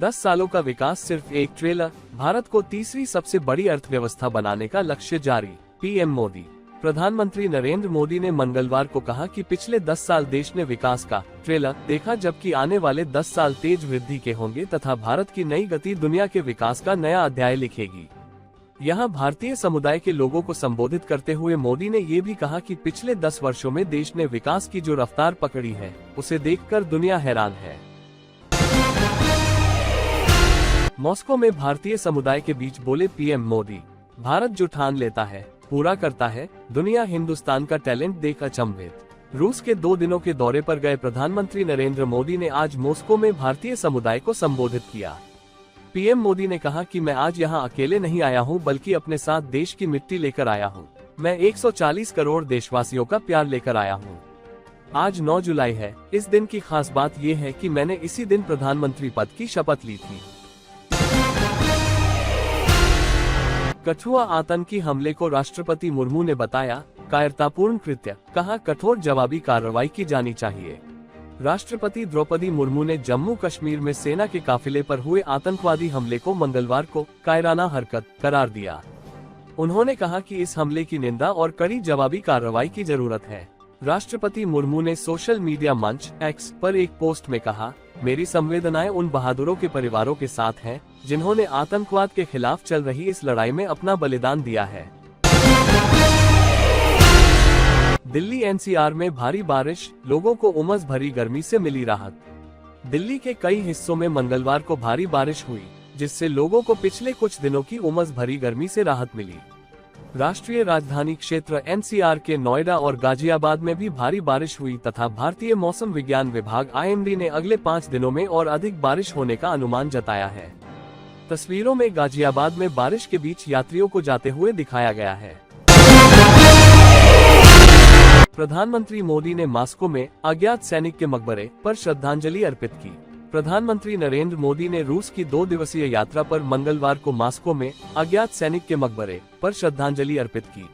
10 सालों का विकास सिर्फ एक ट्रेलर, भारत को तीसरी सबसे बड़ी अर्थव्यवस्था बनाने का लक्ष्य जारी। पीएम मोदी। प्रधानमंत्री नरेंद्र मोदी ने मंगलवार को कहा कि पिछले 10 साल देश ने विकास का ट्रेलर देखा, जबकि आने वाले 10 साल तेज वृद्धि के होंगे तथा भारत की नई गति दुनिया के विकास का नया अध्याय लिखेगी। यहाँ भारतीय समुदाय के लोगों को संबोधित करते हुए मोदी ने ये भी कहा कि पिछले 10 वर्षों में देश ने विकास की जो रफ्तार पकड़ी है, उसे देखकर दुनिया हैरान है। मॉस्को में भारतीय समुदाय के बीच बोले पीएम मोदी, भारत जो ठान लेता है पूरा करता है, दुनिया हिंदुस्तान का टैलेंट देख अचंभित। रूस के 2 दिनों के दौरे पर गए प्रधानमंत्री नरेंद्र मोदी ने आज मॉस्को में भारतीय समुदाय को संबोधित किया। पीएम मोदी ने कहा कि मैं आज यहाँ अकेले नहीं आया हूँ, बल्कि अपने साथ देश की मिट्टी लेकर आया हूँ। मैं 140 करोड़ देशवासियों का प्यार लेकर आया हूँ। आज 9 जुलाई है। इस दिन की खास बात ये है कि मैंने इसी दिन प्रधानमंत्री पद की शपथ ली थी। कठुआ आतंकी हमले को राष्ट्रपति मुर्मू ने बताया कायरतापूर्ण कृत्य, कहा कठोर जवाबी कार्रवाई की जानी चाहिए। राष्ट्रपति द्रौपदी मुर्मू ने जम्मू कश्मीर में सेना के काफिले पर हुए आतंकवादी हमले को मंगलवार को कायराना हरकत करार दिया। उन्होंने कहा कि इस हमले की निंदा और कड़ी जवाबी कार्रवाई की जरूरत है। राष्ट्रपति मुर्मू ने सोशल मीडिया मंच एक्स पर एक पोस्ट में कहा, मेरी संवेदनाएं उन बहादुरों के परिवारों के साथ हैं, जिन्होंने आतंकवाद के खिलाफ चल रही इस लड़ाई में अपना बलिदान दिया है। दिल्ली एनसीआर में भारी बारिश, लोगों को उमस भरी गर्मी से मिली राहत। दिल्ली के कई हिस्सों में मंगलवार को भारी बारिश हुई, जिससे लोगों को पिछले कुछ दिनों की उमस भरी गर्मी से राहत मिली। राष्ट्रीय राजधानी क्षेत्र एनसीआर के नोएडा और गाजियाबाद में भी भारी बारिश हुई तथा भारतीय मौसम विज्ञान विभाग आईएमडी ने अगले 5 दिनों में और अधिक बारिश होने का अनुमान जताया है। तस्वीरों में गाजियाबाद में बारिश के बीच यात्रियों को जाते हुए दिखाया गया है। प्रधानमंत्री मोदी ने मॉस्को में अज्ञात सैनिक के मकबरे पर श्रद्धांजलि अर्पित की। प्रधानमंत्री नरेंद्र मोदी ने रूस की 2 दिवसीय यात्रा पर मंगलवार को मॉस्को में अज्ञात सैनिक के मकबरे पर श्रद्धांजलि अर्पित की।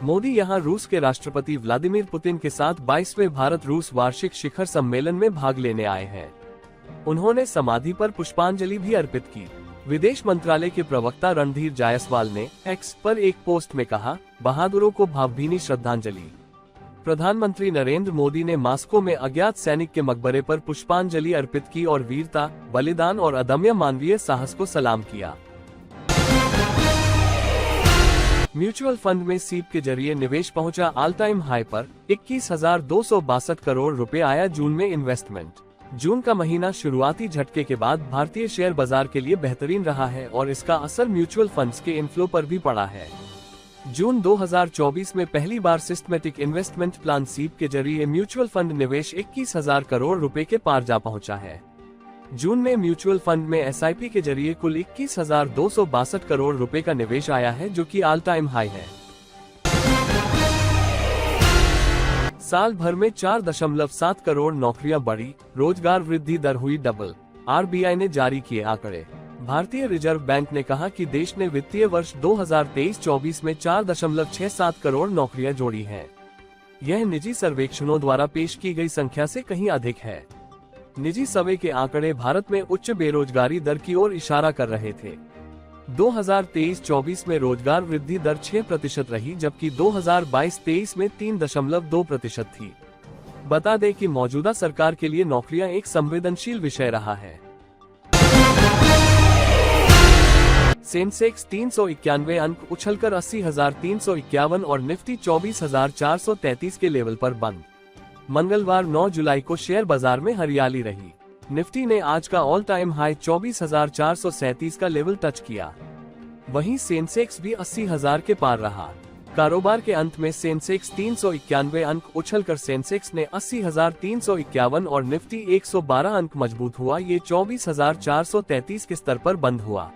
मोदी यहां रूस के राष्ट्रपति व्लादिमीर पुतिन के साथ 22वें भारत रूस वार्षिक शिखर सम्मेलन में भाग लेने आए हैं। उन्होंने समाधि पर पुष्पांजलि भी अर्पित की। विदेश मंत्रालय के प्रवक्ता रणधीर जायसवाल ने एक्स पर एक पोस्ट में कहा, बहादुरों को भावभीनी श्रद्धांजलि। प्रधानमंत्री नरेंद्र मोदी ने मॉस्को में अज्ञात सैनिक के मकबरे पर पुष्पांजलि अर्पित की और वीरता, बलिदान और अदम्य मानवीय साहस को सलाम किया। म्यूचुअल फंड में सीप के जरिए निवेश पहुंचा ऑल टाइम हाई पर, 21,262 करोड़ रुपए आया जून में इन्वेस्टमेंट। जून का महीना शुरुआती झटके के बाद भारतीय शेयर बाजार के लिए बेहतरीन रहा है और इसका असर म्यूचुअल फंड्स के इनफ्लो पर भी पड़ा है। जून 2024 में पहली बार सिस्टमेटिक इन्वेस्टमेंट प्लान सीप के जरिए म्यूचुअल फंड निवेश 21,000 करोड़ रुपए के पार जा पहुंचा है। जून में म्यूचुअल फंड में एसआईपी के जरिए कुल 21,262 करोड़ रुपए का निवेश आया है, जो कि ऑल टाइम हाई है। साल भर में 4.7 करोड़ नौकरियां बढ़ी, रोजगार वृद्धि दर हुई डबल। आरबीआई ने जारी किए आंकड़े। भारतीय रिजर्व बैंक ने कहा कि देश ने वित्तीय वर्ष 2023-24 में 4.67 करोड़ नौकरियां जोड़ी हैं। यह निजी सर्वेक्षणों द्वारा पेश की गई संख्या से कहीं अधिक है। निजी सर्वे के आंकड़े भारत में उच्च बेरोजगारी दर की ओर इशारा कर रहे थे। 2023-24 में रोजगार वृद्धि दर 6% रही, जबकि 2022-23 में 3.2% थी। बता दें कि मौजूदा सरकार के लिए नौकरियां एक संवेदनशील विषय रहा है। सेंसेक्स 391 अंक उछलकर 80,351 और निफ्टी 24,433 के लेवल पर बंद। मंगलवार 9 जुलाई को शेयर बाजार में हरियाली रही। निफ्टी ने आज का ऑल टाइम हाई 24,437 का लेवल टच किया। वहीं सेंसेक्स भी 80,000 के पार रहा। कारोबार के अंत में सेंसेक्स 391 अंक उछलकर सेंसेक्स ने 80,351 और निफ्टी 112 अंक मजबूत हुआ। ये 24,433 के स्तर पर बंद हुआ।